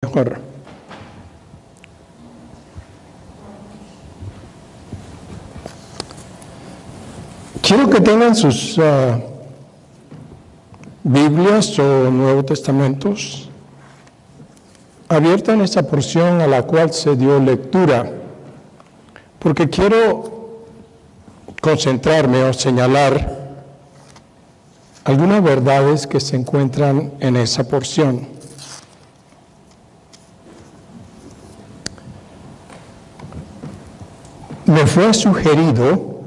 Mejor. Quiero que tengan sus Biblias o Nuevos Testamentos abiertos en esta porción a la cual se dio lectura, porque quiero concentrarme o señalar algunas verdades que se encuentran en esa porción. Me fue sugerido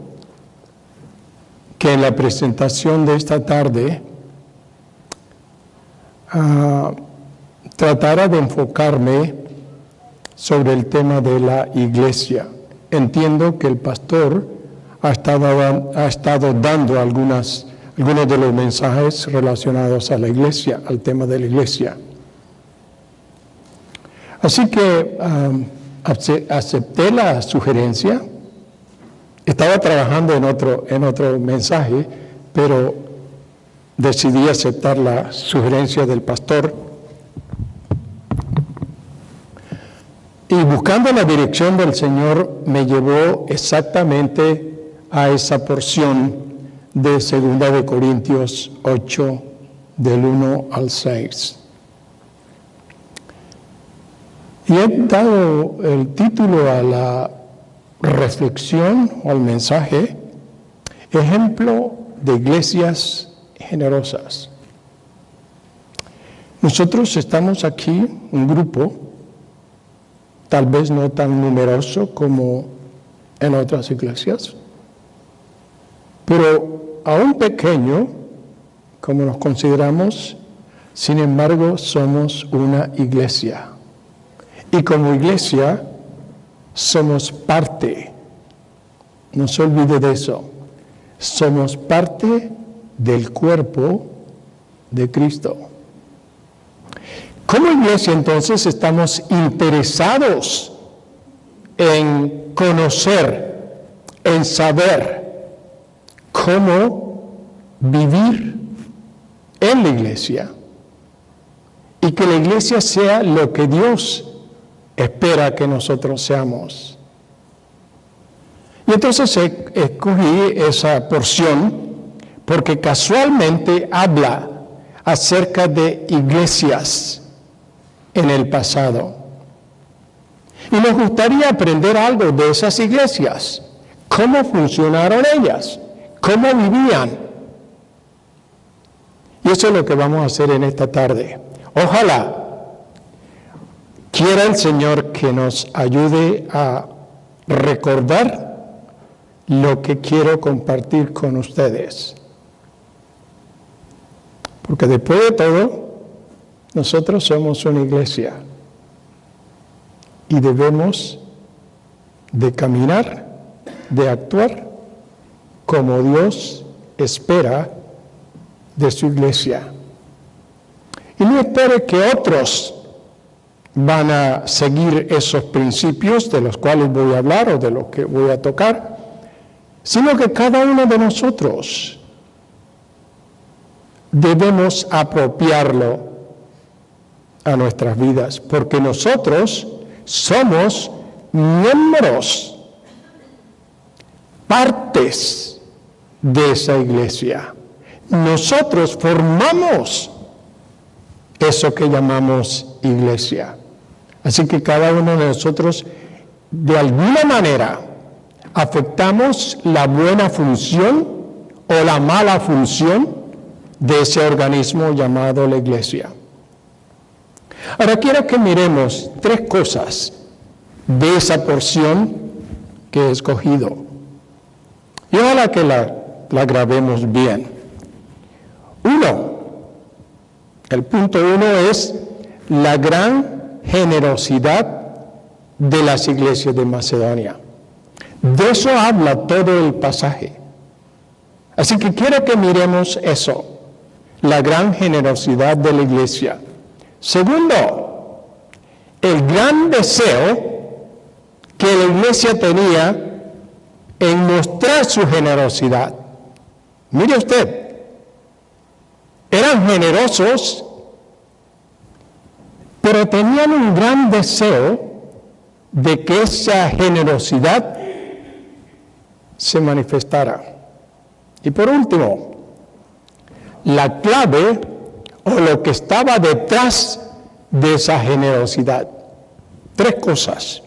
que en la presentación de esta tarde tratara de enfocarme sobre el tema de la iglesia. Entiendo que el pastor ha estado dando algunos de los mensajes relacionados a la iglesia, al tema de la iglesia. Así que acepté la sugerencia. Estaba trabajando en otro mensaje, pero decidí aceptar la sugerencia del pastor. Y buscando la dirección del Señor me llevó exactamente a esa porción de 2 de Corintios 8, del 1 al 6. Y he dado el título a la reflexión o al mensaje: ejemplo de iglesias generosas. Nosotros estamos aquí, un grupo, tal vez no tan numeroso como en otras iglesias, pero aún pequeño, como nos consideramos, sin embargo, somos una iglesia. Y como iglesia, somos parte, no se olvide de eso, somos parte del cuerpo de Cristo. Como iglesia, entonces, estamos interesados en conocer, en saber cómo vivir en la iglesia y que la iglesia sea lo que Dios espera que nosotros seamos. Y entonces escogí esa porción porque casualmente habla acerca de iglesias en el pasado. Y nos gustaría aprender algo de esas iglesias, cómo funcionaron ellas, cómo vivían. Y eso es lo que vamos a hacer en esta tarde. Ojalá quiera el Señor que nos ayude a recordar lo que quiero compartir con ustedes. Porque después de todo, nosotros somos una iglesia y debemos de caminar, de actuar como Dios espera de su iglesia. Y no espere que otros van a seguir esos principios de los cuales voy a hablar o de los que voy a tocar, sino que cada uno de nosotros debemos apropiarlo a nuestras vidas, porque nosotros somos miembros, partes de esa iglesia. Nosotros formamos eso que llamamos iglesia. Así que cada uno de nosotros, de alguna manera, afectamos la buena función o la mala función de ese organismo llamado la iglesia. Ahora quiero que miremos 3 cosas de esa porción que he escogido. Y ojalá que la grabemos bien. El punto 1 es la gran generosidad de las iglesias de Macedonia. De eso habla todo el pasaje. Así que quiero que miremos eso, la gran generosidad de la iglesia. Segundo, el gran deseo que la iglesia tenía en mostrar su generosidad. Mire usted, eran generosos pero tenían un gran deseo de que esa generosidad se manifestara. Y por último, la clave o lo que estaba detrás de esa generosidad. 3 cosas.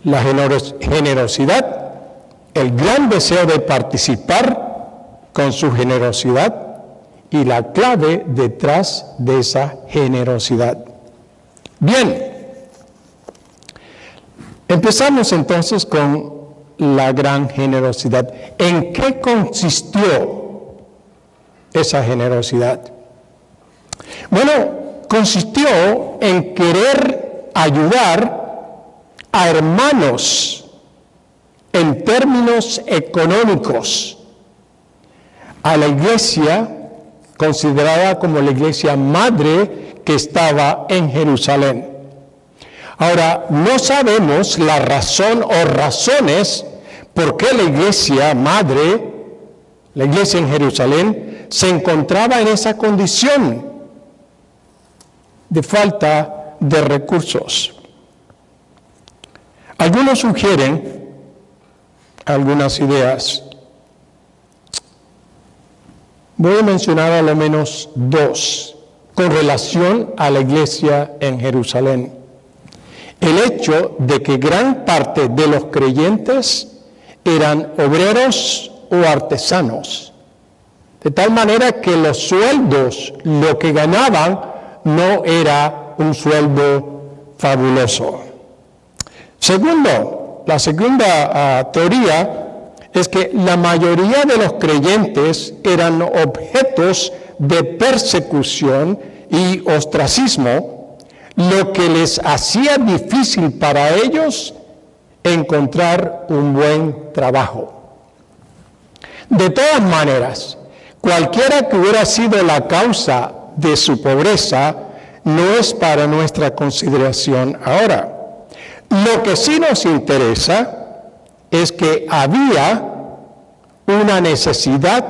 La generosidad, el gran deseo de participar con su generosidad y la clave detrás de esa generosidad. Bien, empezamos entonces con la gran generosidad. ¿En qué consistió esa generosidad? Bueno, consistió en querer ayudar a hermanos en términos económicos a la iglesia considerada como la iglesia madre que estaba en Jerusalén. Ahora, no sabemos la razón o razones por qué la iglesia madre, la iglesia en Jerusalén, se encontraba en esa condición de falta de recursos. Algunos sugieren algunas ideas. Voy a mencionar a lo menos 2 con relación a la iglesia en Jerusalén. El hecho de que gran parte de los creyentes eran obreros o artesanos, de tal manera que los sueldos, lo que ganaban, no era un sueldo fabuloso. Segundo, la segunda teoría es que la mayoría de los creyentes eran objetos de persecución y ostracismo, lo que les hacía difícil para ellos encontrar un buen trabajo. De todas maneras, cualquiera que hubiera sido la causa de su pobreza, no es para nuestra consideración ahora. Lo que sí nos interesa es que había una necesidad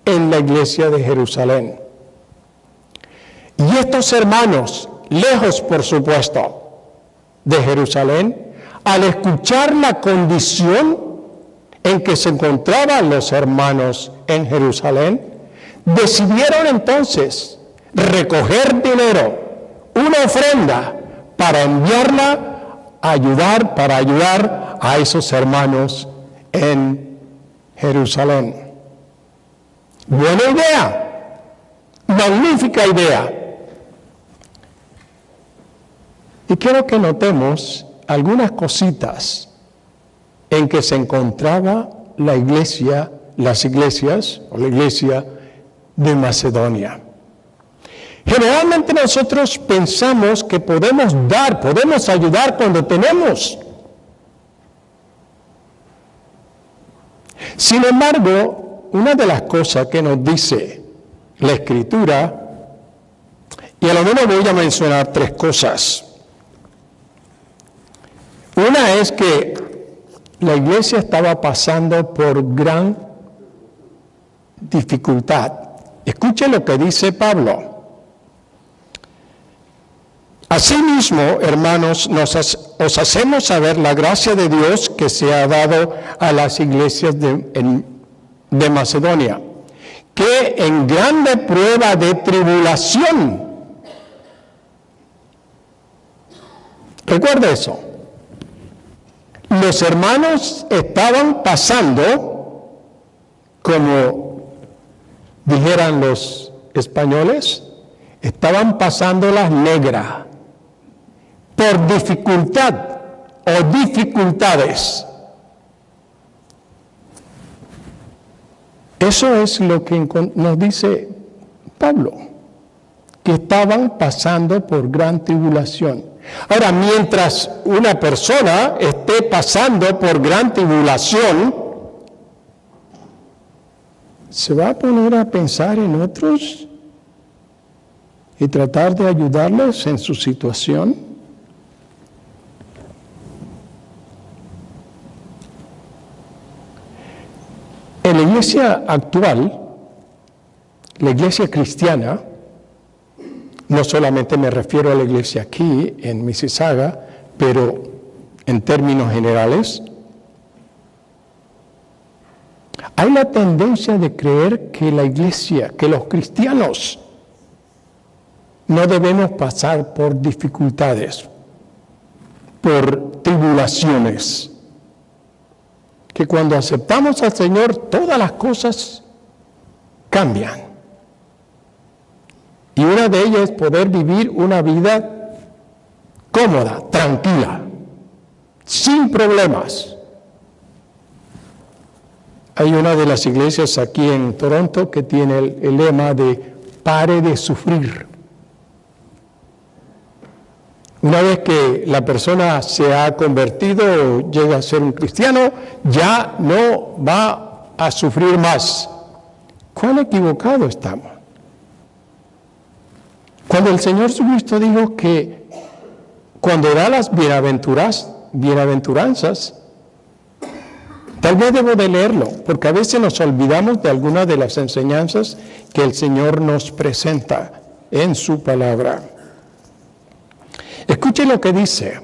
en la iglesia de Jerusalén. Y estos hermanos, lejos por supuesto de Jerusalén, al escuchar la condición en que se encontraban los hermanos en Jerusalén, decidieron entonces recoger dinero, una ofrenda, para enviarla para ayudar a esos hermanos en Jerusalén. Buena idea, magnífica idea. Y quiero que notemos algunas cositas en que se encontraba la iglesia, las iglesias, o la iglesia de Macedonia. Generalmente nosotros pensamos que podemos dar, podemos ayudar cuando tenemos. Sin embargo, una de las cosas que nos dice la Escritura, y a lo menos voy a mencionar 3 cosas. Una es que la iglesia estaba pasando por gran dificultad. Escuchen lo que dice Pablo. Asimismo, hermanos, os hacemos saber la gracia de Dios que se ha dado a las iglesias de Macedonia, que en grande prueba de tribulación. Recuerda eso. Los hermanos estaban pasando, como dijeran los españoles, estaban pasando las negras, por dificultad o dificultades. Eso es lo que nos dice Pablo, que estaban pasando por gran tribulación. Ahora, mientras una persona esté pasando por gran tribulación, se va a poner a pensar en otros y tratar de ayudarles en su situación. En la iglesia actual, la iglesia cristiana, No solamente me refiero a la iglesia aquí, en Mississauga, pero en términos generales, hay la tendencia de creer que la iglesia, que los cristianos, no debemos pasar por dificultades, por tribulaciones, que cuando aceptamos al Señor todas las cosas cambian. Y una de ellas es poder vivir una vida cómoda, tranquila, sin problemas. Hay una de las iglesias aquí en Toronto que tiene el lema de pare de sufrir. Una vez que la persona se ha convertido o llega a ser un cristiano, ya no va a sufrir más. ¿Cuán equivocado estamos? Cuando el Señor Jesucristo dijo que cuando da las bienaventuranzas, tal vez debo de leerlo, porque a veces nos olvidamos de algunas de las enseñanzas que el Señor nos presenta en su palabra. Escuche lo que dice: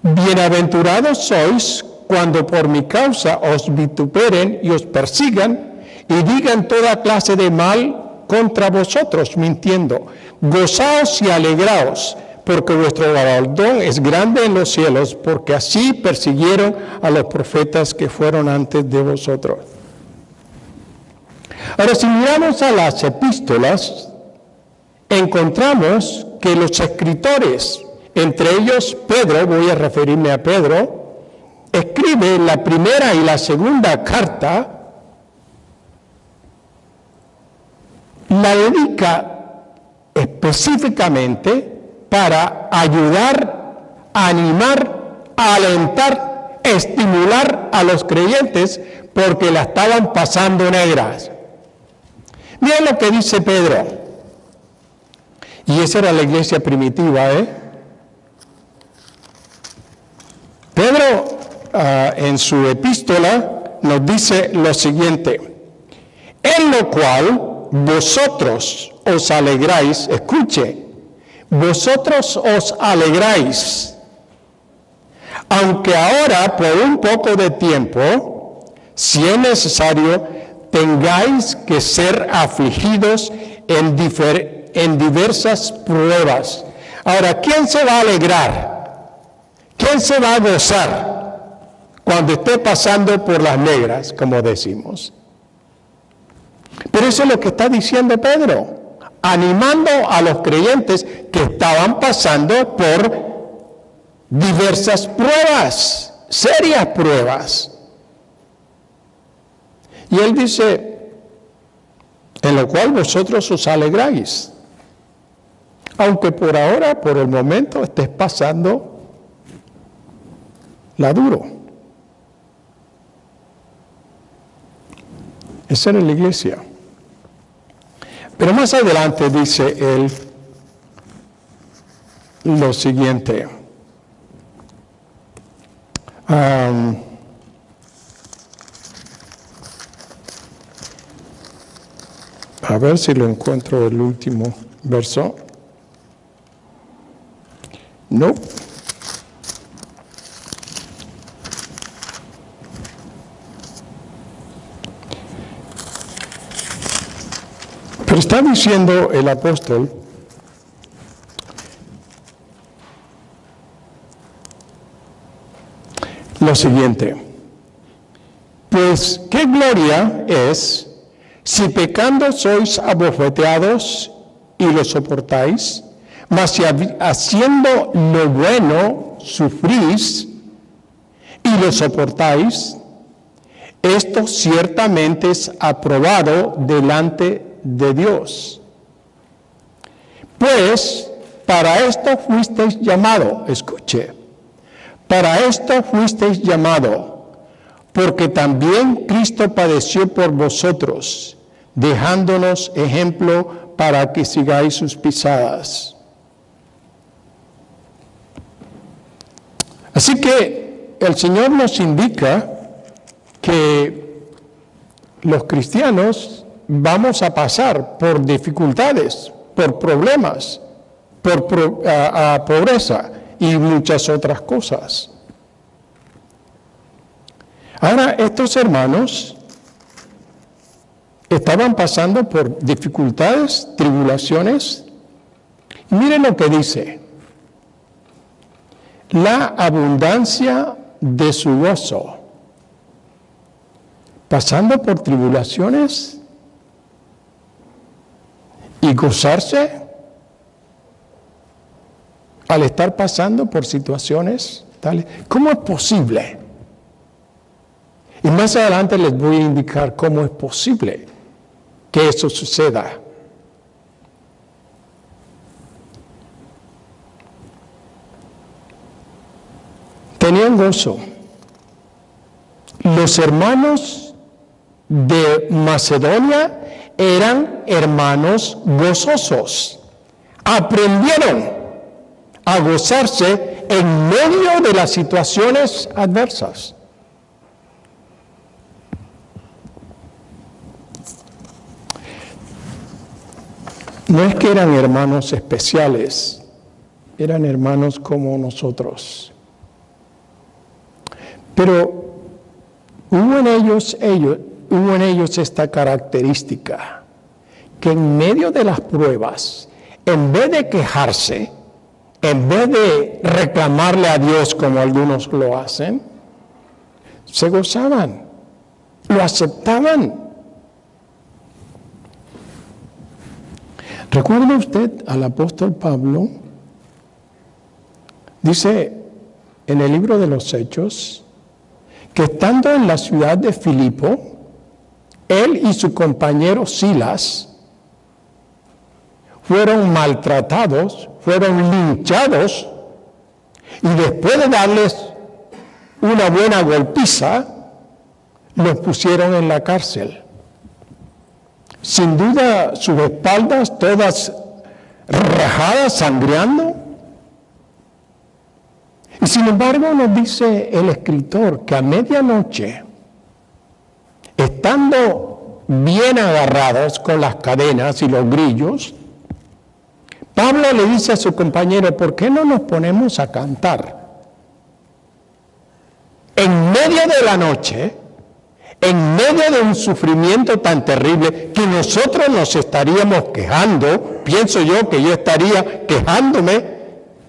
bienaventurados sois cuando por mi causa os vituperen y os persigan y digan toda clase de mal contra vosotros, mintiendo. Gozaos y alegraos, porque vuestro galardón es grande en los cielos, porque así persiguieron a los profetas que fueron antes de vosotros. Ahora, si miramos a las epístolas, encontramos que los escritores, entre ellos Pedro, voy a referirme a Pedro, escribe la primera y la segunda carta, la dedica específicamente para ayudar, animar, alentar, estimular a los creyentes porque la estaban pasando negras. Miren lo que dice Pedro. Y esa era la iglesia primitiva, Pedro, en su epístola, nos dice lo siguiente: en lo cual vosotros os alegráis, escuche, vosotros os alegráis, aunque ahora por un poco de tiempo, si es necesario, tengáis que ser afligidos en diversas pruebas. Ahora, ¿quién se va a alegrar? ¿Quién se va a gozar cuando esté pasando por las negras, como decimos? Pero eso es lo que está diciendo Pedro, animando a los creyentes que estaban pasando por diversas pruebas, serias pruebas. Y él dice, en lo cual vosotros os alegráis, aunque por ahora, por el momento, estés pasando la duro. Esa era la iglesia. Pero más adelante dice él lo siguiente. A ver si lo encuentro el último verso. No. Pero está diciendo el apóstol lo siguiente: pues qué gloria es si pecando sois abofeteados y lo soportáis, mas si haciendo lo bueno sufrís y lo soportáis, esto ciertamente es aprobado delante de Dios. Pues para esto fuisteis llamado, escuche, para esto fuisteis llamado, porque también Cristo padeció por vosotros, dejándonos ejemplo para que sigáis sus pisadas. Así que el Señor nos indica que los cristianos vamos a pasar por dificultades, por problemas, por pobreza y muchas otras cosas. Ahora, estos hermanos estaban pasando por dificultades, tribulaciones. Y miren lo que dice: la abundancia de su gozo. Pasando por tribulaciones y gozarse al estar pasando por situaciones tales. ¿Cómo es posible? Y más adelante les voy a indicar cómo es posible que eso suceda. Tenían gozo. Los hermanos de Macedonia eran hermanos gozosos. Aprendieron a gozarse en medio de las situaciones adversas. No es que eran hermanos especiales, eran hermanos como nosotros. Pero hubo en ellos esta característica, que en medio de las pruebas, en vez de quejarse, en vez de reclamarle a Dios como algunos lo hacen, se gozaban, lo aceptaban. ¿Recuerda usted al apóstol Pablo? Dice en el libro de los Hechos que estando en la ciudad de Filipo, él y su compañero Silas fueron maltratados, fueron linchados, y después de darles una buena golpiza, los pusieron en la cárcel. Sin duda, sus espaldas todas rajadas, sangreando. Y sin embargo, nos dice el escritor que a medianoche, estando bien agarrados con las cadenas y los grillos, Pablo le dice a su compañero: ¿por qué no nos ponemos a cantar? En medio de la noche, en medio de un sufrimiento tan terrible que nosotros nos estaríamos quejando, pienso yo que yo estaría quejándome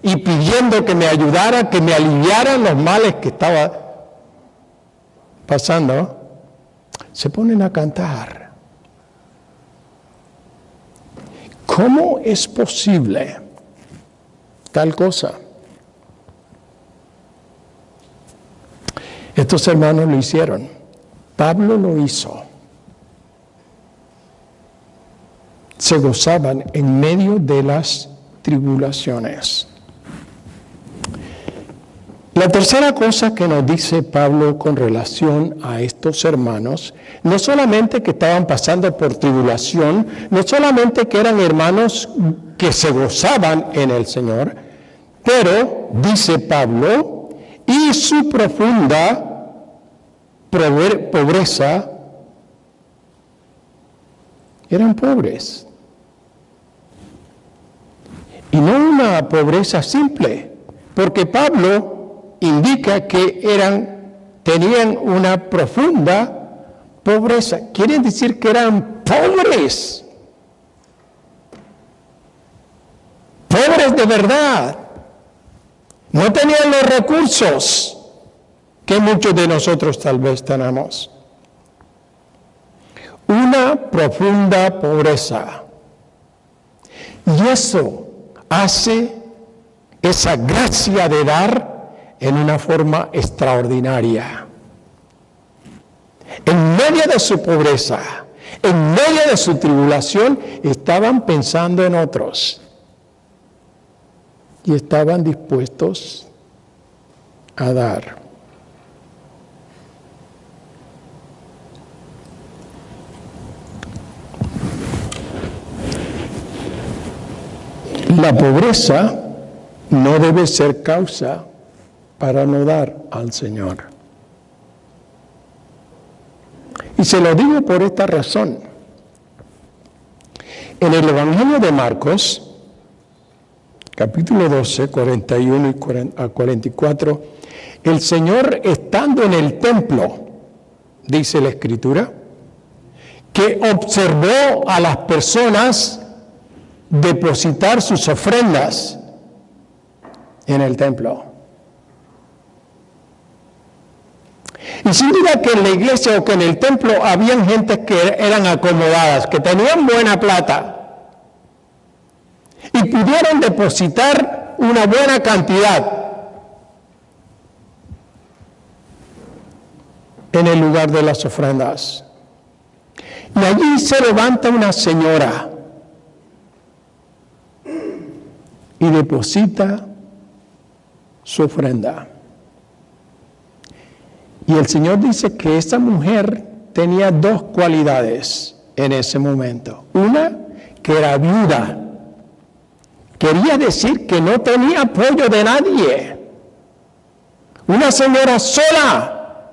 y pidiendo que me ayudara, que me aliviaran los males que estaba pasando, se ponen a cantar. ¿Cómo es posible tal cosa? Estos hermanos lo hicieron. Pablo lo hizo. Se gozaban en medio de las tribulaciones. La tercera cosa que nos dice Pablo con relación a estos hermanos, no solamente que estaban pasando por tribulación, no solamente que eran hermanos que se gozaban en el Señor, pero, dice Pablo, y su profunda pobreza, eran pobres. Y no una pobreza simple, porque Pablo indica que tenían una profunda pobreza. Quiere decir que eran pobres. Pobres de verdad. No tenían los recursos que muchos de nosotros tal vez tenemos. Una profunda pobreza. Y eso hace esa gracia de dar en una forma extraordinaria. En medio de su pobreza, en medio de su tribulación, estaban pensando en otros. Y estaban dispuestos a dar. La pobreza no debe ser causa para no dar al Señor. Y se lo digo por esta razón. En el Evangelio de Marcos, capítulo 12, 41 a 44, el Señor estando en el templo, dice la Escritura, que observó a las personas depositar sus ofrendas en el templo. Y sin duda que en la iglesia o que en el templo habían gentes que eran acomodadas, que tenían buena plata y pudieron depositar una buena cantidad en el lugar de las ofrendas. Y allí se levanta una señora y deposita su ofrenda. Y el Señor dice que esa mujer tenía dos cualidades en ese momento. Una, que era viuda. Quería decir que no tenía apoyo de nadie. Una señora sola.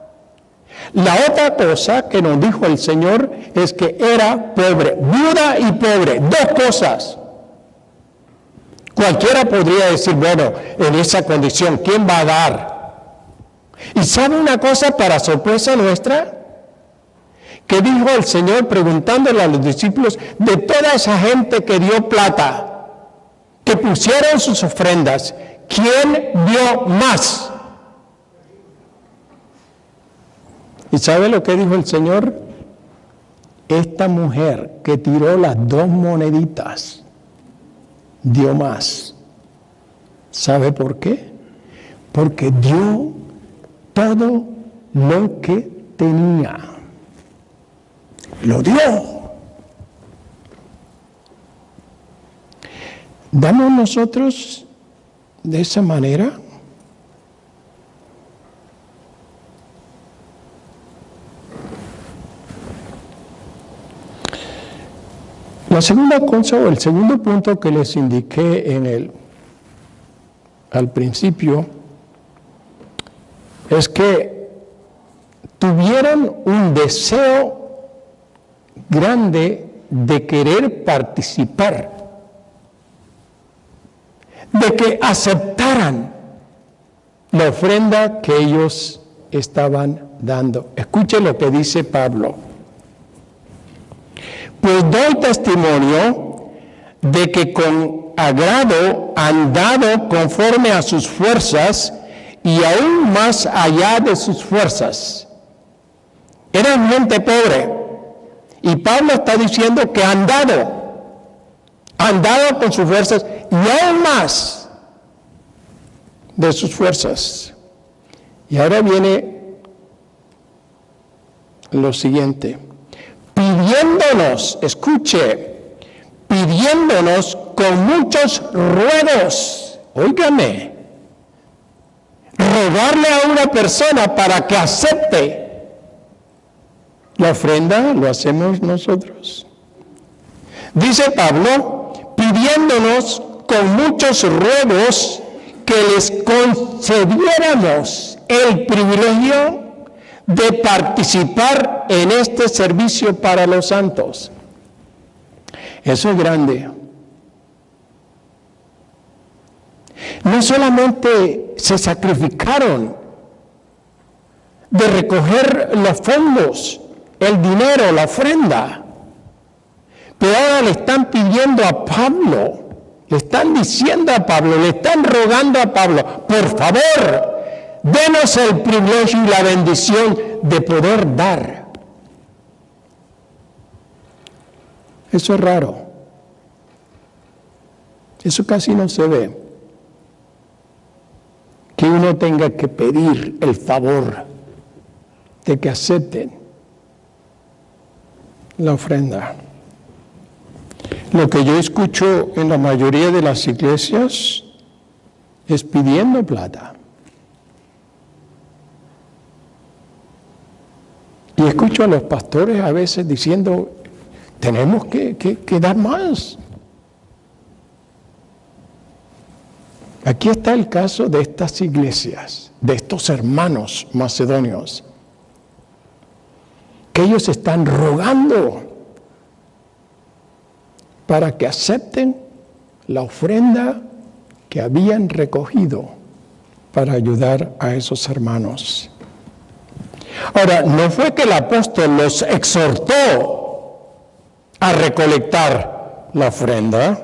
La otra cosa que nos dijo el Señor es que era pobre, viuda y pobre, dos cosas. Cualquiera podría decir, bueno, en esa condición, ¿quién va a dar? ¿Y sabe una cosa para sorpresa nuestra? Que dijo el Señor preguntándole a los discípulos de toda esa gente que dio plata, que pusieron sus ofrendas, ¿quién dio más? ¿Y sabe lo que dijo el Señor? Esta mujer que tiró las 2 moneditas dio más. ¿Sabe por qué? Porque dio todo lo que tenía. Lo dio. ¿Damos nosotros de esa manera? La segunda cosa o el segundo punto que les indiqué al principio es que tuvieron un deseo grande de querer participar, de que aceptaran la ofrenda que ellos estaban dando. Escuche lo que dice Pablo. Pues doy testimonio de que con agrado han dado conforme a sus fuerzas y aún más allá de sus fuerzas. Eran gente pobre. Y Pablo está diciendo que han dado con sus fuerzas y aún más de sus fuerzas. Y ahora viene lo siguiente. Pidiéndonos, escuche, pidiéndonos con muchos ruegos, óigame, rogarle a una persona para que acepte la ofrenda, lo hacemos nosotros. Dice Pablo, pidiéndonos con muchos ruegos que les concediéramos el privilegio de participar en este servicio para los santos. Eso es grande. No solamente se sacrificaron de recoger los fondos, el dinero, la ofrenda, pero ahora le están pidiendo a Pablo, le están diciendo a Pablo, le están rogando a Pablo, por favor, denos el privilegio y la bendición de poder dar. Eso es raro. Eso casi no se ve. Que uno tenga que pedir el favor de que acepten la ofrenda. Lo que yo escucho en la mayoría de las iglesias es pidiendo plata. Y escucho a los pastores a veces diciendo, tenemos que dar más. Aquí está el caso de estas iglesias, de estos hermanos macedonios, que ellos están rogando para que acepten la ofrenda que habían recogido para ayudar a esos hermanos. Ahora, no fue que el apóstol los exhortó a recolectar la ofrenda.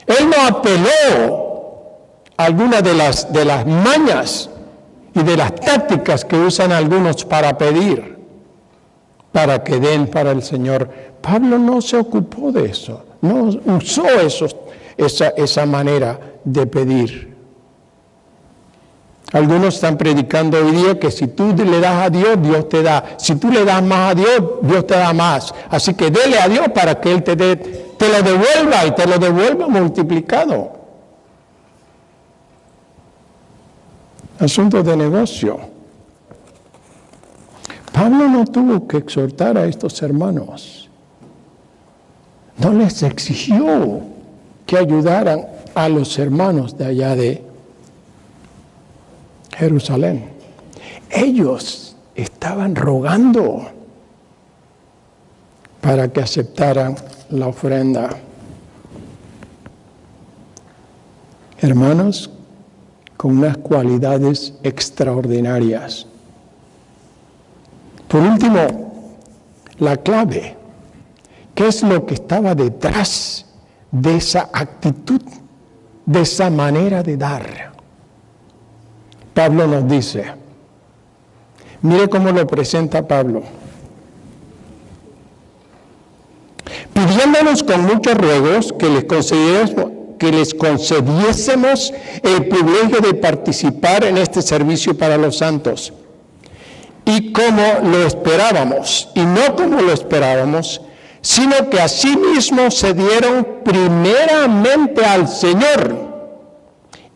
Él no apeló a alguna de las mañas y de las tácticas que usan algunos para pedir, para que den para el Señor. Pablo no se ocupó de eso, no usó esa manera de pedir. Algunos están predicando hoy día que si tú le das a Dios, Dios te da. Si tú le das más a Dios, Dios te da más. Así que dele a Dios para que Él te lo devuelva y te lo devuelva multiplicado. Asunto de negocio. Pablo no tuvo que exhortar a estos hermanos. No les exigió que ayudaran a los hermanos de allá de Jerusalén. Ellos estaban rogando para que aceptaran la ofrenda. Hermanos con unas cualidades extraordinarias. Por último, la clave. ¿Qué es lo que estaba detrás de esa actitud, de esa manera de dar? Pablo nos dice, mire cómo lo presenta Pablo. Pidiéndonos con muchos ruegos que les concediésemos el privilegio de participar en este servicio para los santos. Y como lo esperábamos, y no como lo esperábamos, sino que asimismo se dieron primeramente al Señor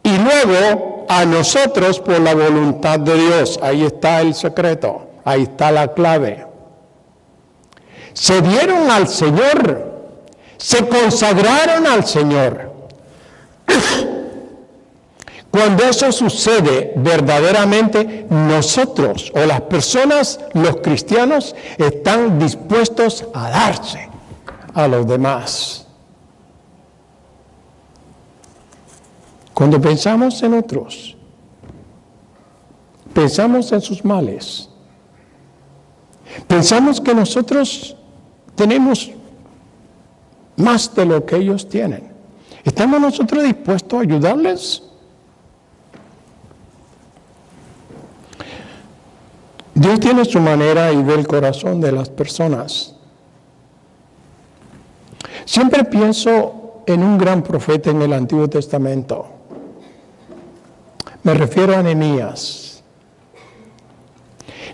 y luego a nosotros por la voluntad de Dios. Ahí está el secreto, ahí está la clave. Se dieron al Señor, se consagraron al Señor. Cuando eso sucede, verdaderamente nosotros o las personas, los cristianos, están dispuestos a darse a los demás. Cuando pensamos en otros, pensamos en sus males, pensamos que nosotros tenemos más de lo que ellos tienen. ¿Estamos nosotros dispuestos a ayudarles? Dios tiene su manera y ve el corazón de las personas. Siempre pienso en un gran profeta en el Antiguo Testamento. Me refiero a Nehemías.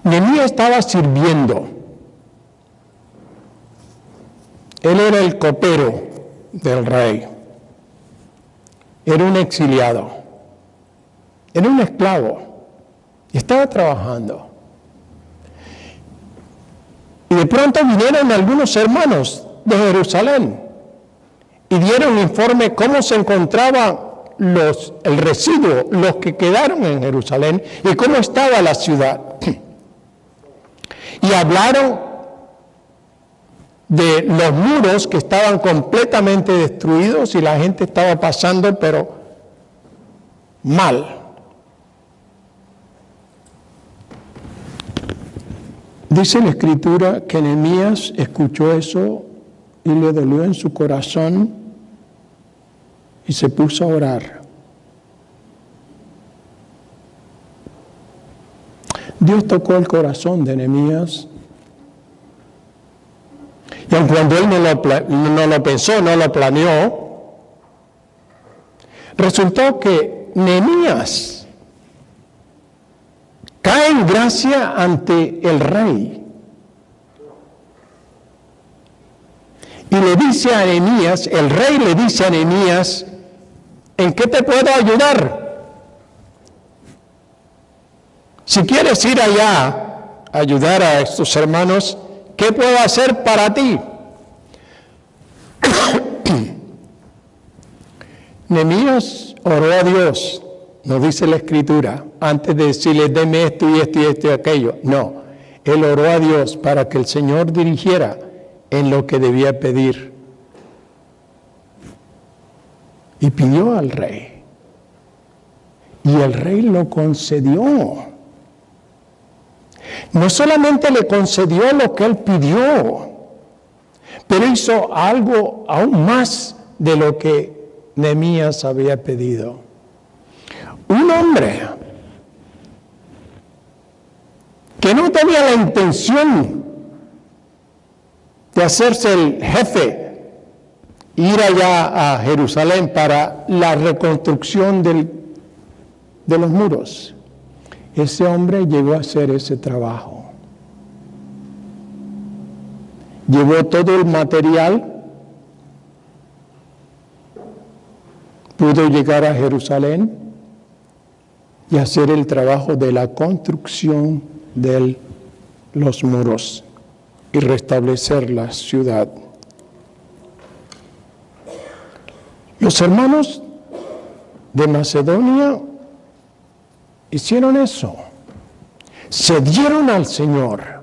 Nehemías estaba sirviendo. Él era el copero del rey. Era un exiliado. Era un esclavo. Y estaba trabajando. Y de pronto vinieron algunos hermanos de Jerusalén y dieron informe cómo se encontraba el residuo, los que quedaron en Jerusalén y cómo estaba la ciudad. Y hablaron de los muros que estaban completamente destruidos y la gente estaba pasando, pero mal. Dice la Escritura que Nehemías escuchó eso y le dolió en su corazón y se puso a orar. Dios tocó el corazón de Nehemías y aun cuando él no lo pensó, no lo planeó, resultó que Nehemías cae en gracia ante el rey. Y le dice a Nehemías, el rey le dice a Nehemías, ¿en qué te puedo ayudar? Si quieres ir allá a ayudar a estos hermanos, ¿qué puedo hacer para ti? Nehemías oró a Dios. Nos dice la Escritura, antes de decirle, deme esto y esto y esto y aquello. No, él oró a Dios para que el Señor dirigiera en lo que debía pedir. Y pidió al rey. Y el rey lo concedió. No solamente le concedió lo que él pidió, pero hizo algo aún más de lo que Nehemías había pedido. Un hombre que no tenía la intención de hacerse el jefe, ir allá a Jerusalén para la reconstrucción de los muros. Ese hombre llegó a hacer ese trabajo. Llevó todo el material, pudo llegar a Jerusalén y hacer el trabajo de la construcción de los muros y restablecer la ciudad. Los hermanos de Macedonia hicieron eso, se dieron al Señor.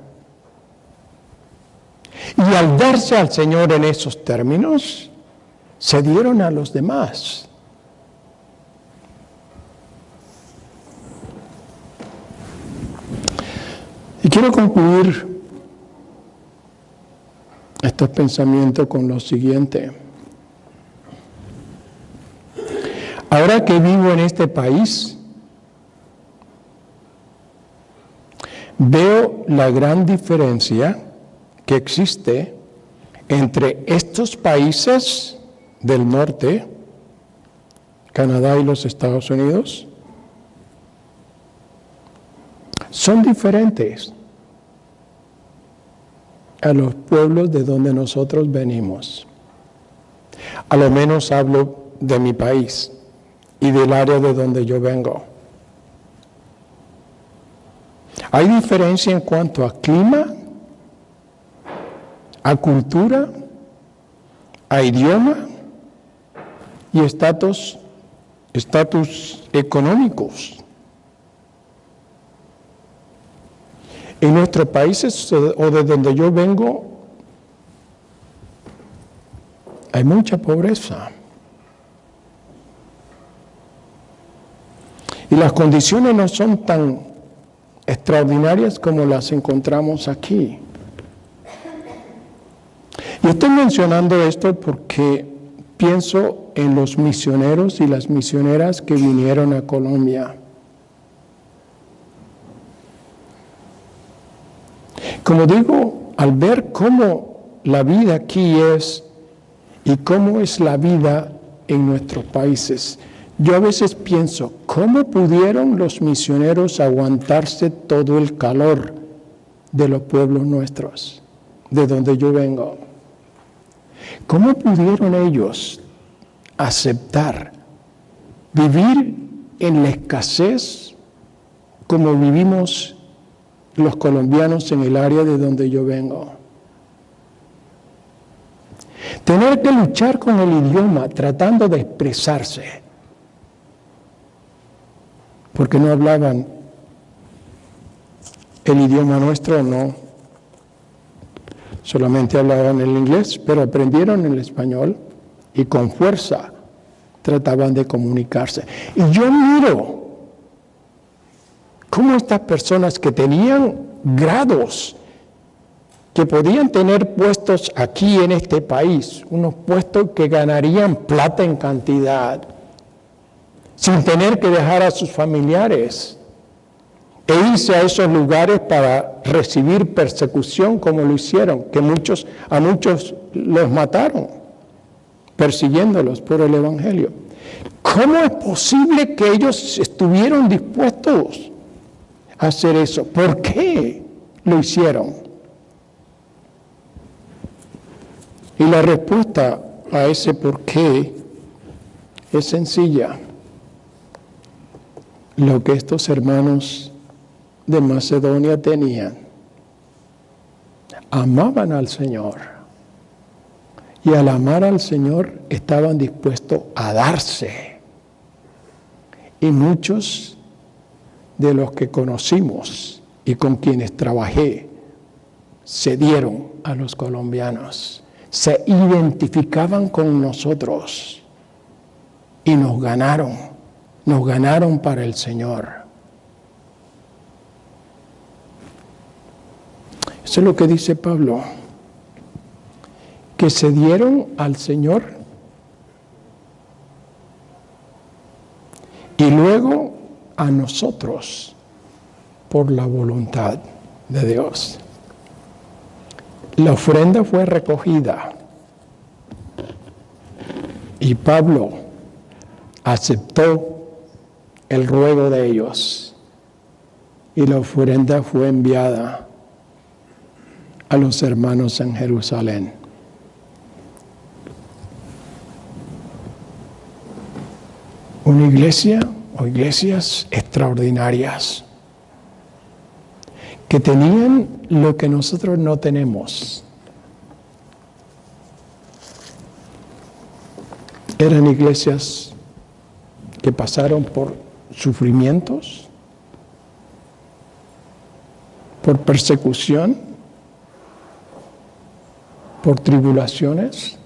Y al darse al Señor en esos términos, se dieron a los demás. Y quiero concluir estos pensamientos con lo siguiente. Ahora que vivo en este país, veo la gran diferencia que existe entre estos países del norte, Canadá y los Estados Unidos. Son diferentes a los pueblos de donde nosotros venimos. A lo menos hablo de mi país y del área de donde yo vengo. Hay diferencia en cuanto a clima, a cultura, a idioma y estatus económicos. En nuestros países o de donde yo vengo hay mucha pobreza. Y las condiciones no son tan extraordinarias como las encontramos aquí. Y estoy mencionando esto porque pienso en los misioneros y las misioneras que vinieron a Colombia. Como digo, al ver cómo la vida aquí es y cómo es la vida en nuestros países, yo a veces pienso, ¿cómo pudieron los misioneros aguantarse todo el calor de los pueblos nuestros, de donde yo vengo? ¿Cómo pudieron ellos aceptar vivir en la escasez como vivimos los colombianos en el área de donde yo vengo? Tener que luchar con el idioma tratando de expresarse, porque no hablaban el idioma nuestro, no. Solamente hablaban el inglés, pero aprendieron el español y con fuerza trataban de comunicarse. Y yo miro cómo estas personas que tenían grados, que podían tener puestos aquí en este país, unos puestos que ganarían plata en cantidad, sin tener que dejar a sus familiares e irse a esos lugares para recibir persecución como lo hicieron, que a muchos los mataron, persiguiéndolos por el Evangelio. ¿Cómo es posible que ellos estuvieron dispuestos a hacer eso? ¿Por qué lo hicieron? Y la respuesta a ese por qué es sencilla. Lo que estos hermanos de Macedonia tenían, amaban al Señor, y al amar al Señor estaban dispuestos a darse. Y muchos de los que conocimos y con quienes trabajé se dieron a los colombianos, se identificaban con nosotros y nos ganaron para el Señor. Eso es lo que dice Pablo, que se dieron al Señor y luego a nosotros por la voluntad de Dios. La ofrenda fue recogida y Pablo aceptó el ruego de ellos y la ofrenda fue enviada a los hermanos en Jerusalén. Una iglesia o iglesias extraordinarias que tenían lo que nosotros no tenemos. Eran iglesias que pasaron por sufrimientos, por persecución, por tribulaciones,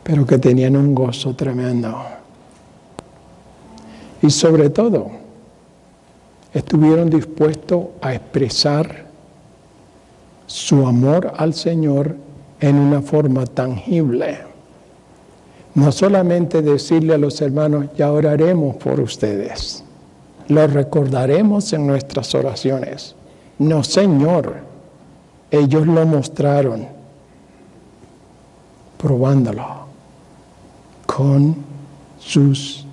pero que tenían un gozo tremendo. Y sobre todo, estuvieron dispuestos a expresar su amor al Señor en una forma tangible. No solamente decirle a los hermanos, ya oraremos por ustedes, lo recordaremos en nuestras oraciones. No, Señor, ellos lo mostraron, probándolo con sus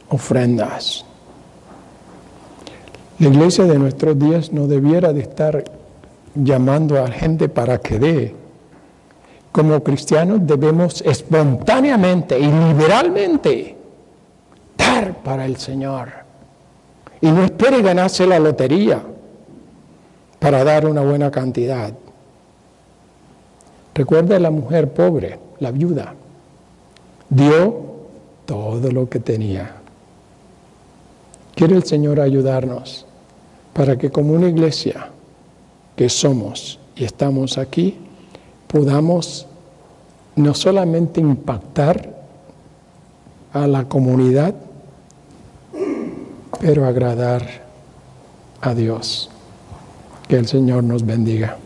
ofrendas. La iglesia de nuestros días no debiera de estar llamando a la gente para que dé. Como cristianos debemos espontáneamente y liberalmente dar para el Señor. Y no espere ganarse la lotería para dar una buena cantidad. Recuerda a la mujer pobre, la viuda. Dio todo lo que tenía. Quiere el Señor ayudarnos para que como una iglesia que somos y estamos aquí, podamos no solamente impactar a la comunidad, pero agradar a Dios. Que el Señor nos bendiga.